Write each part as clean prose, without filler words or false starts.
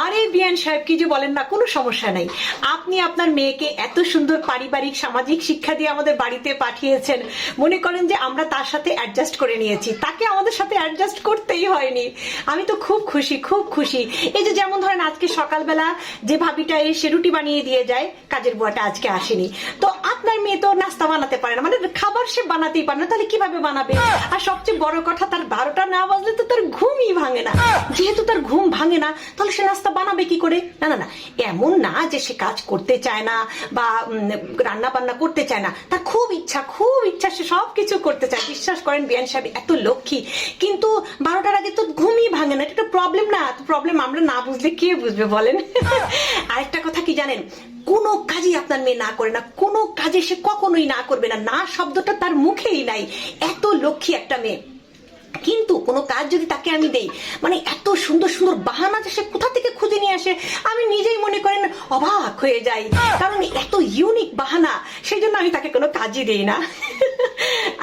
আরে বিয়ান সাহেব কি যে বলেন না, কোনো সমস্যা নাই। আপনি আপনার মেয়েকে এত সুন্দর পারিবারিক সামাজিক শিক্ষা দিয়ে আমাদের বাড়িতে পাঠিয়েছেন, মনে করেন যে আমরা তার সাথে অ্যাডজাস্ট করে নিয়েছি, তাকে আমাদের সাথে অ্যাডজাস্ট করতেই হয়নি। আমি তো খুব খুশি, খুব খুশি। এই যে যেমন ধরেন আজকে সকালবেলা যে ভাবিটা এসে রুটি বানিয়ে দিয়ে যায়, কাজের বুয়াটা আজকে আসেনি, তো আপনার মেয়ে তো নাস্তা বানাতে পারে না, মানে খাবার সে বানাতেই পারে না, তাহলে কিভাবে বানাবে? আর সবচেয়ে বড় কথা, তার 12টা না বাজলে তো তার ঘুমই ভাঙে না। যেহেতু তার ঘুম ভাঙে না, তাহলে সে নাস্তা বানাবে কি করে? না না না, এমন না যে সে কাজ করতে চায় না বা রান্না বান্না করতে চায় না, তার খুব ইচ্ছা, খুব ইচ্ছা, সে সবকিছু করতে চায়। বিশ্বাস করেন বিয়ান সাহেব এত লক্ষ্মী, কিন্তু 12টার আগে তো ঘুমই ভাঙে না। এটা একটা প্রবলেম না? প্রবলেম আমরা না বুঝলে কে বুঝবে বলেন? আরেকটা কথা কি জানেন, কোনো কাজই আপনার মেয়ে না করে না, কোনো কাজে সে কখনোই না করবে না, না শব্দটা তার মুখেই নাই। এত লক্ষ্মী একটা মেয়ে। কিন্তু কোনো কাজ যদি তাকে আমি দেই, মানে এত সুন্দর সুন্দর বাহানা যে সে কোথা থেকে খুঁজে নিয়ে আসে, আমি নিজেই মনে করেন অবাক হয়ে যাই, কারণ এত ইউনিক বাহানা, সেই জন্য আমি তাকে কোনো কাজই দেই না।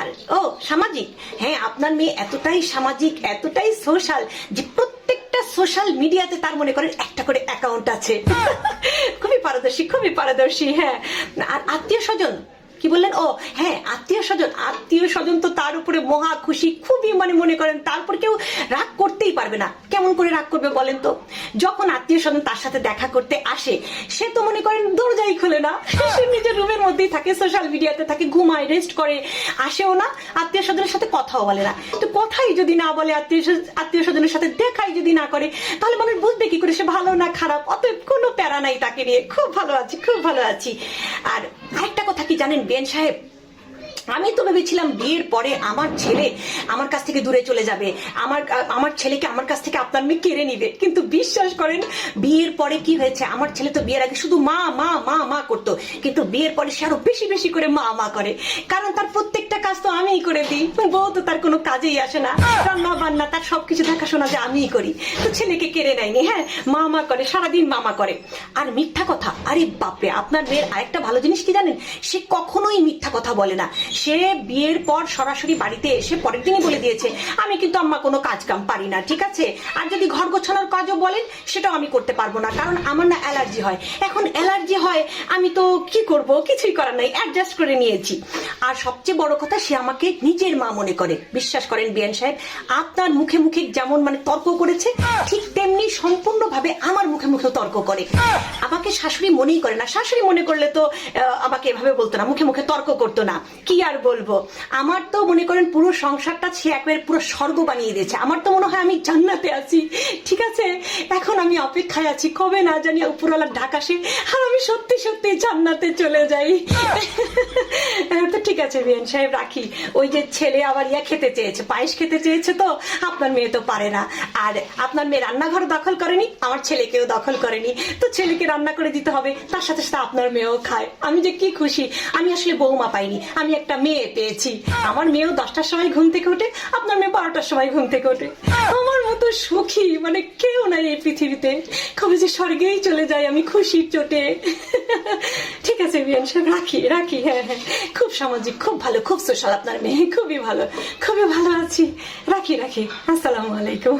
আর ও সামাজিক, হ্যাঁ আপনার মেয়ে এতটাই সামাজিক, এতটাই সোশ্যাল যে প্রত্যেকটা সোশ্যাল মিডিয়াতে তার মনে করেন একটা করে অ্যাকাউন্ট আছে। খুবই পারদর্শী, খুবই পারদর্শী। হ্যাঁ, আর আত্মীয় স্বজন কি বললেন? ও হ্যাঁ, আত্মীয় স্বজন, আত্মীয় স্বজন তো তার উপরে মহা খুশি, খুবই মানে মনে করেন তারপর কেউ রাগ করতেই পারবে না। কেমন করে রাগ করবে বলেন তো? যখন আত্মীয় স্বজন তার সাথে দেখা করতে আসে, সে তো মনে করেন দরজাই খোলে না, সে নিজের রুমের মধ্যেই থাকে, সোশ্যাল মিডিয়াতে থাকে, ঘুমায়, রেস্ট করে, আসেও না, আত্মীয় স্বজনের সাথে কথাও বলে না। তো কথাই যদি না বলে, আত্মীয় স্বজনের সাথে দেখাই যদি না করে, তাহলে মানুষ বুঝবে কি করে সে ভালো না খারাপ? অতএব কোনো প্যারা নাই তাকে নিয়ে, খুব ভালো আছি, খুব ভালো আছি। আর আরেকটা কথা কি জানেন বিয়ান সাহেব, আমি তো ভেবেছিলাম বিয়ের পরে আমার ছেলে আমার কাছ থেকে দূরে চলে যাবে, আমার ছেলেকে আমার কাছ থেকে আপনার মেয়ে কেড়ে নিবে। কিন্তু বিশ্বাস করেন বিয়ের পরে কি হয়েছে, আমার ছেলে তো বিয়ের আগে শুধু মা মা মা মা করতো, কিন্তু বিয়ের পরে সে আরো বেশি বেশি করে মা মা করে, কারণ তার প্রত্যেকটা কাজ তো আমিই করে দিই। বউ তো তার কোনো কাজেই আসে না, রান্না বান্না তার সবকিছু দেখাশোনা যে আমিই করি। তো ছেলেকে কেড়ে নেয়নি, হ্যাঁ মা মা করে, সারাদিন মামা করে। আর মিথ্যা কথা, আরে বাপরে, আপনার মেয়ের আরেকটা ভালো জিনিস কি জানেন, সে কখনোই মিথ্যা কথা বলে না। সে বিয়ের পর সরাসরি বাড়িতে এসে পরের দিনই বলে দিয়েছে, আমি কিন্তু আম্মা কোনো কাজ কাম পারি না, ঠিক আছে? আর যদি ঘর গোছানোর কাজও বলেন, সেটাও আমি করতে পারবো না, কারণ আমার না অ্যালার্জি হয়। এখন অ্যালার্জি হয়, আমি তো কি করব, কিছুই করার নাই, অ্যাডজাস্ট করে নিয়েছি। আর সবচেয়ে বড় কথা, সে আমাকে নিজের মা মনে করে। বিশ্বাস করেন বিয়ান সাহেব, আপনার মুখে মুখে যেমন মানে তর্ক করেছে, ঠিক তেমনি সম্পূর্ণভাবে আমার মুখে মুখে তর্ক করে। আমাকে শাশুড়ি মনেই করে না, শাশুড়ি মনে করলে তো আমাকে এভাবে বলতো না, মুখে মুখে তর্ক করতো না। কি আর বলবো, আমার তো মনে করেন পুরো সংসারটা সে একবারে পুরো স্বর্গ বানিয়ে দিয়েছে। আমার তো মনে হয় আমি জান্নাতে আছি, ঠিক আছে? এখন আমি অপেক্ষায় আছি কবে না জানি উপরওয়ালার ডাক আসে আর আমি সত্যি সত্যি জান্নাতে চলে যাই। তো ঠিক আছে বিয়ান সাহেব, রাখি। ওই যে ছেলে আবার খেতে চেয়েছে, পায়েস খেতে চেয়েছে, তো আপনার মেয়ে তো পারে না। আর আপনার মেয়ে রান্নাঘর দখল করেনি, আমার ছেলেকেও দখল করেনি, তো ছেলেকে রান্না করে দিতে হবে, তার সাথে সাথে আপনার মেয়েও খায়। আমি যে কি খুশি, আমি আসলে বৌমা পাইনি, আমি একটা মেয়ে পেয়েছি। আমার মেয়েও 10টার সময় ঘুম থেকে ওঠে, আপনার মেয়ে 12টার সময় ঘুম থেকে ওঠে। আমার মতো সুখী মানে কেউ নাই এই পৃথিবীতে। কবে যে স্বর্গেই চলে যায় আমি খুশির চোটে। ঠিক আছে বিয়ান সাহেব, রাখি রাখি। হ্যাঁ হ্যাঁ, খুব সামাজিক, খুব ভালো, খুব সোশ্যাল আপনার মেয়ে, খুবই ভালো, খুবই ভালো আছি। রাখি রাখি, আসসালামু আলাইকুম।